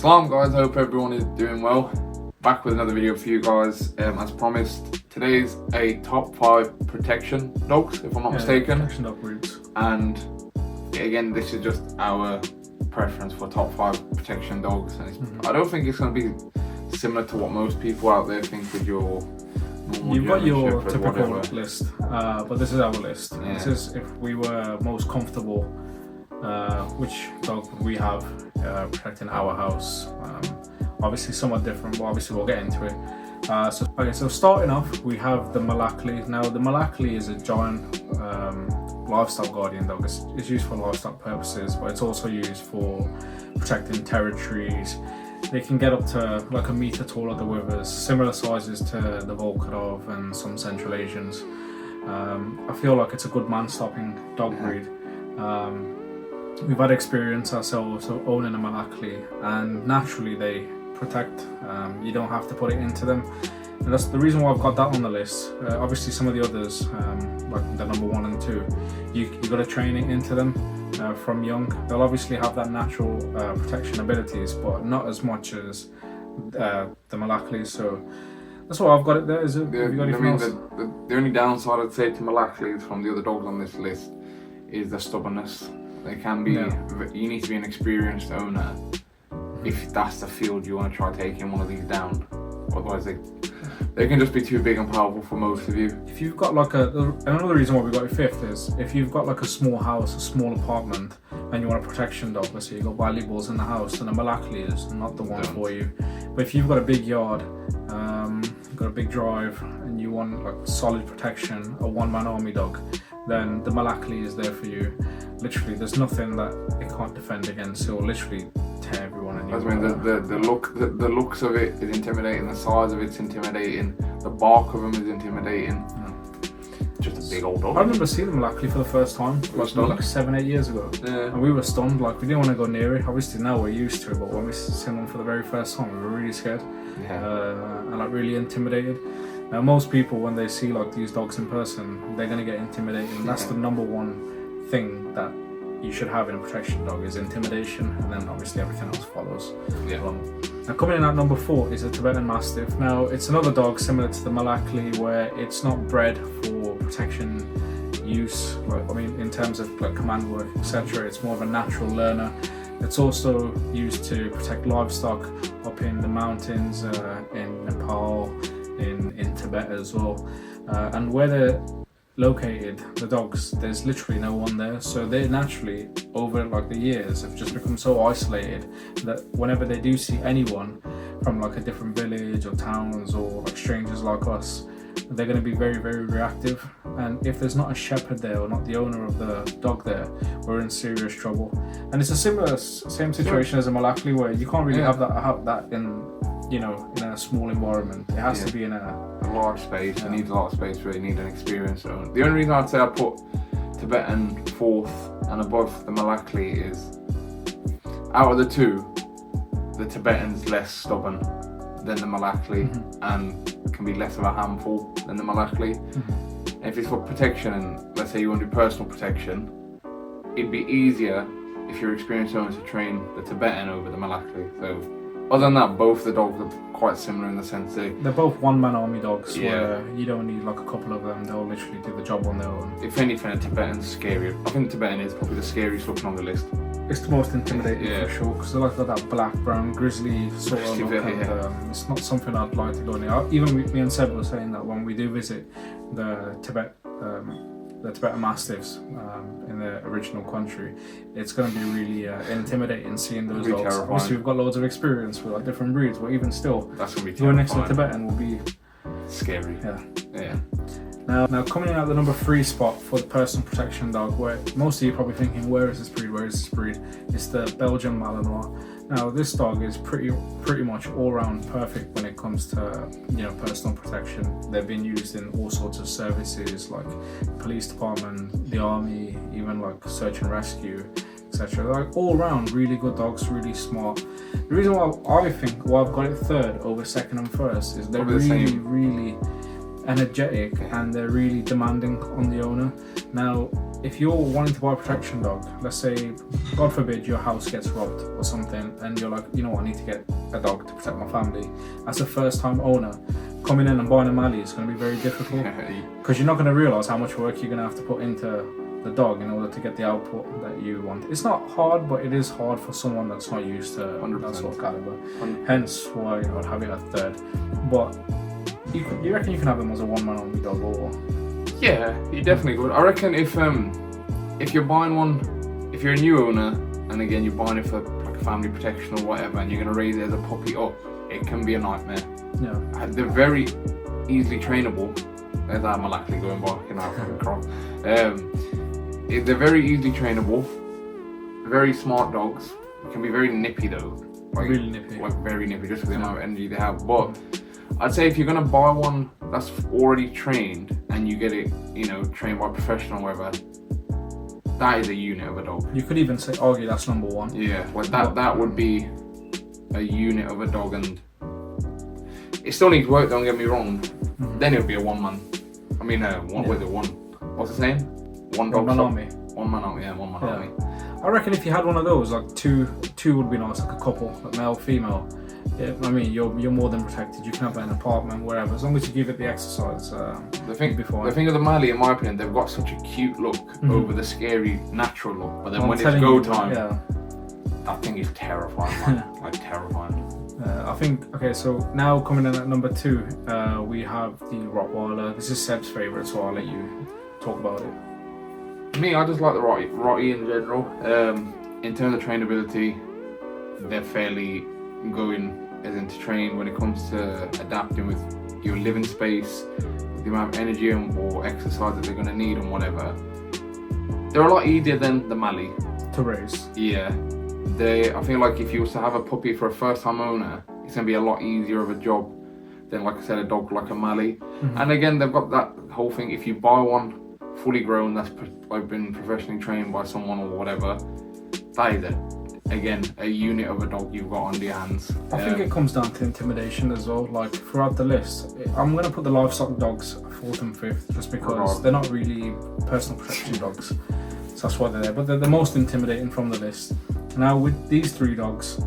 Salam guys, I hope everyone is doing well. Back with another video for you guys. As promised, today's a top 5 protection dogs, if I'm not mistaken. Protection dog breeds. And again, this is just our preference for top 5 protection dogs. And I don't think it's going to be similar to what most people out there think with your normal You've got your Shepherd, typical whatever. list, but this is our list. Yeah. This is if we were most comfortable, which dog would we have protecting our house. Obviously somewhat different, but obviously we'll get into it. So starting off, we have the Malakli. Now the Malakli is a giant livestock guardian dog. It's used for livestock purposes, but it's also used for protecting territories. They can get up to like a meter taller, the withers, similar sizes to the Volkodov and some Central Asians. I feel like it's a good man-stopping dog breed. We've had experience ourselves of owning a Malakli, and naturally they protect. You don't have to put it into them, and that's the reason why I've got that on the list. Obviously some of the others, like the number 1 and 2, you got to train it into them from young. They'll obviously have that natural protection abilities, but not as much as the Malakli. So that's why I've got it there. Is it? Have you got anything else? The only downside I'd say to Malaklis from the other dogs on this list is the stubbornness. They can be, you need to be an experienced owner if that's the field you want to try taking one of these down. Otherwise they can just be too big and powerful for most of you. If you've got like another reason why we got it 5th is if you've got like a small house, a small apartment, and you want a protection dog, let's say you've got valuables in the house, then a Malakli is not the one for you. But if you've got a big yard, you've got a big drive, and you want like solid protection, a one-man army dog, then the Malakli is there for you. Literally, there's nothing that it can't defend against. It will literally tear everyone in. I mean, the looks of it is intimidating. The size of it's intimidating. The bark of them is intimidating. Just a big old dog. I remember seeing the Malakli for the first time, like 7-8 years ago. Yeah. And we were stunned. Like we didn't want to go near it. Obviously now we're used to it, but when we seen them for the very first time, we were really scared. And like really intimidated. Now most people, when they see like these dogs in person, they're gonna get intimidated. And that's the number 1 thing that you should have in a protection dog is intimidation, and then obviously everything else follows. Now coming in at number 4 is a Tibetan Mastiff. Now it's another dog similar to the Malakli, where it's not bred for protection use, like I mean in terms of like command work, etc. It's more of a natural learner. It's also used to protect livestock up in the mountains, in Nepal, in Tibet as well, and where they're located, the dogs, there's literally no one there, so they naturally over like the years have just become so isolated that whenever they do see anyone from like a different village or towns or like strangers like us, they're going to be very, very reactive. And if there's not a shepherd there or not the owner of the dog there, we're in serious trouble. And it's a same situation as a Malakli, where you can't really have that in, you know, in a small environment. It has to be in a large space. It needs a lot of space where you need an experienced owner. The only reason I'd say I put Tibetan 4th and above the Malakli is, out of the 2, the Tibetan's less stubborn than the Malakli and can be less of a handful than the Malakli. If it's for protection, and let's say you want to do personal protection, it'd be easier if you're experienced owner to train the Tibetan over the Malakli. So other than that, both the dogs are quite similar in the sense they're both one-man army dogs, where you don't need like a couple of them. They'll literally do the job on their own. If anything, a Tibetan's scarier. I think the Tibetan is probably the scariest looking on the list. It's the most intimidating for sure, because they're like that black, brown, grizzly sort of look, and it's not something I'd like to go near. Even me and Seb were saying that when we do visit the Tibetan Mastiffs in the original country, it's going to be really intimidating seeing those dogs. Terrifying. Obviously we've got loads of experience with like different breeds, but even still, that's going to be going next to the Tibetan will be scary. Now coming in at the number 3 spot for the personal protection dog, where most of you are probably thinking, where is this breed? It's the Belgian Mallinois. Now this dog is pretty much all round perfect when it comes to, you know, personal protection. They've been used in all sorts of services like police department, the army, even like search and rescue, etc. Like all round really good dogs, really smart. The reason why I think I've got it 3rd over 2nd and 1st is they're really energetic and they're really demanding on the owner. Now, if you're wanting to buy a protection dog, let's say, God forbid, your house gets robbed or something, and you're like, you know what, I need to get a dog to protect my family. As a first-time owner, coming in and buying a Mali is going to be very difficult because you're not going to realise how much work you're going to have to put into the dog in order to get the output that you want. It's not hard, but it is hard for someone that's not used to 100%. that sort of caliber. Hence why I'd have it at third. But you reckon you can have them as a one-man only dog, or? Yeah, you definitely could. I reckon if you're buying one, if you're a new owner, and again you're buying it for like family protection or whatever, and you're going to raise it as a puppy up, it can be a nightmare. Yeah. They're very easily trainable. There's our Malakli going by, you know, crop. They're very easily trainable, very smart dogs. They can be very nippy though. Like, really nippy. Like very nippy, just with the amount of energy they have. But I'd say if you're gonna buy one that's already trained and you get it, you know, trained by a professional or whatever, that is a unit of a dog. You could even argue that's number one. Yeah, like that would be a unit of a dog, and it still needs work. Don't get me wrong. Then it would be a one-man. I mean, what's the saying? One dog One-man shop. army. One man army, yeah, one man army. I reckon if you had one of those, like two would be nice, like a couple, like male, female. Yeah, I mean, you're more than protected. You can have it in an apartment, wherever, as long as you give it the exercise. The thing of the Mali, in my opinion, they've got such a cute look over the scary natural look, but then when it's go time, that thing is terrifying, man. Like terrifying. I think, okay, so now coming in at number 2, we have the Rottweiler. This is Seb's favourite, so I'll let you talk about it. Me, I just like the Rottie in general. In terms of trainability, they're fairly going as into train when it comes to adapting with your living space, the amount of energy or exercise that they're going to need and whatever. They're a lot easier than the Mali to raise. Yeah, I feel like if you was to have a puppy for a first-time owner, it's going to be a lot easier of a job than, like I said, a dog like a Mali. And again, they've got that whole thing. If you buy one fully grown that's like been professionally trained by someone or whatever, that is a unit of a dog you've got under your hands. I think it comes down to intimidation as well. Like throughout the list, I'm going to put the livestock dogs 4th and 5th just because they're not really personal protection dogs. So that's why they're there. But they're the most intimidating from the list. Now with these 3 dogs,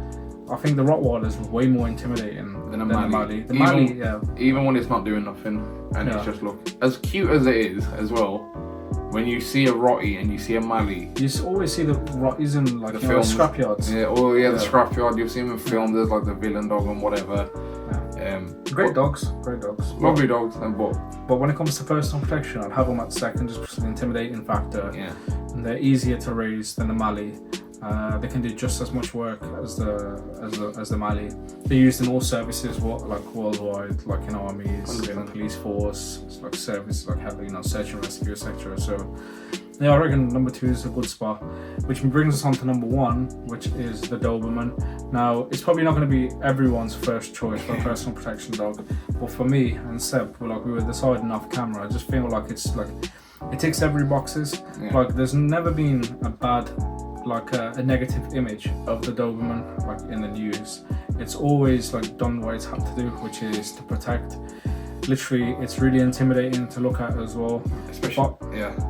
I think the Rottweiler is way more intimidating than the Mali. The Mali, even when it's not doing nothing and it's just look as cute as it is as well. When you see a Rottie and you see a Mali, you always see the Rotties in like the scrapyards. The scrapyard. You'll see them in films. There's like the villain dog and whatever. Great dogs. Lovely dogs, but when it comes to personal protection, I'd have them at second just because of the intimidating factor. Yeah, and they're easier to raise than the Mali. They can do just as much work as the Mali. They're used in all services, like worldwide, like in armies, in the police force, like services like search and rescue, etc. So, yeah, I reckon number 2 is a good spot, which brings us on to number 1, which is the Doberman. Now, it's probably not going to be everyone's first choice for a personal protection dog, but for me and Seb, we were deciding off camera. I just feel like it ticks every boxes. Yeah. Like, there's never been a negative image of the Doberman like in the news. It's always like done what it's had to do, which is to protect. Literally, it's really intimidating to look at as well. Especially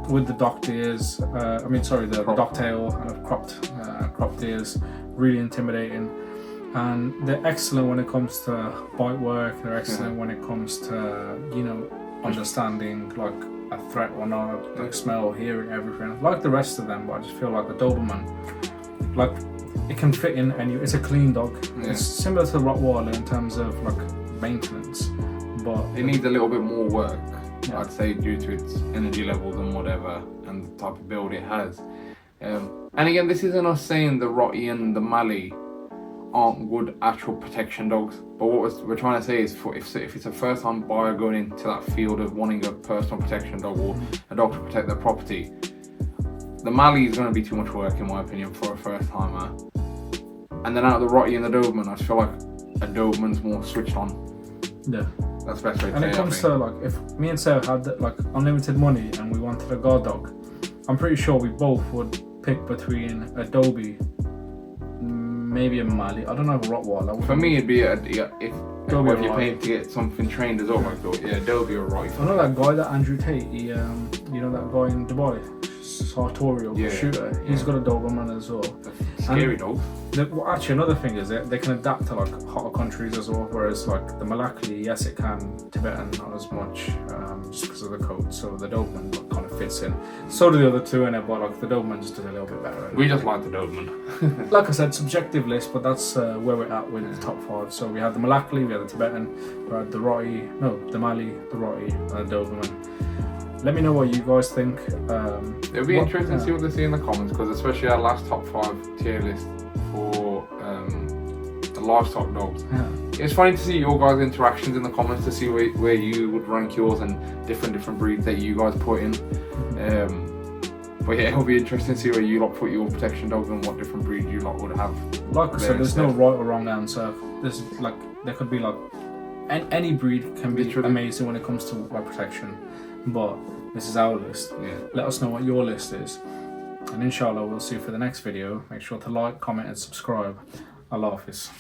with the docked ears. The dock tail and cropped ears. Really intimidating. And they're excellent when it comes to bite work. They're excellent when it comes to understanding like a threat or not, like smell, hearing, everything. Like the rest of them, but I just feel like the Doberman, like it can fit in it's a clean dog. Yeah. It's similar to the Rottweiler in terms of like maintenance, but it needs a little bit more work, I'd say, due to its energy levels and whatever, and the type of build it has. And again, this isn't us saying the Rottie and the Mali aren't good actual protection dogs, but what we're trying to say is if it's a first time buyer going into that field of wanting a personal protection dog or a dog to protect their property, the Mali is going to be too much work in my opinion for a first timer. And then out of the Rottie and the Doberman, I feel like a Doberman's more switched on. Yeah, that's the best way to say it. And it comes to like, if me and Sarah had like unlimited money and we wanted a guard dog, I'm pretty sure we both would pick between a Dobie, maybe a Mali. I don't know if Rottweiler. For me, it'd be if Dobby you're or paying to get something trained as well. I thought, yeah, Dobby or Roy. I know that guy, that Andrew Tate. He, you know that guy in Dubai, sartorial shooter. He's got a Doberman as well. Scary dogs. Well, actually, another thing is they can adapt to like hotter countries as well. Whereas like the Malakli, yes, it can. Tibetan, not as much, just because of the coat. So the Doberman kind of fits in. So do the other two in it, but like the Doberman just does a little bit better. We just like the Doberman. Like I said, subjective list, but that's where we're at with the top 5. So we had the Malakli, we had the Tibetan, we had the Mali, the Rotti, and the Doberman. Let me know what you guys think. It'll be interesting to see what they see in the comments, because especially our last top 5 tier list for the livestock dogs. Yeah. It's funny to see your guys' interactions in the comments to see where you would rank yours and different breeds that you guys put in. But yeah, it'll be interesting to see where you lot put your protection dogs and what different breed you lot would have. Like I said, there's no right or wrong answer. There's like there could be like any breed can be amazing when it comes to like protection, but this is our list. Yeah. Let us know what your list is, and inshallah we'll see you for the next video. Make sure to like, comment, and subscribe. Allah Hafiz.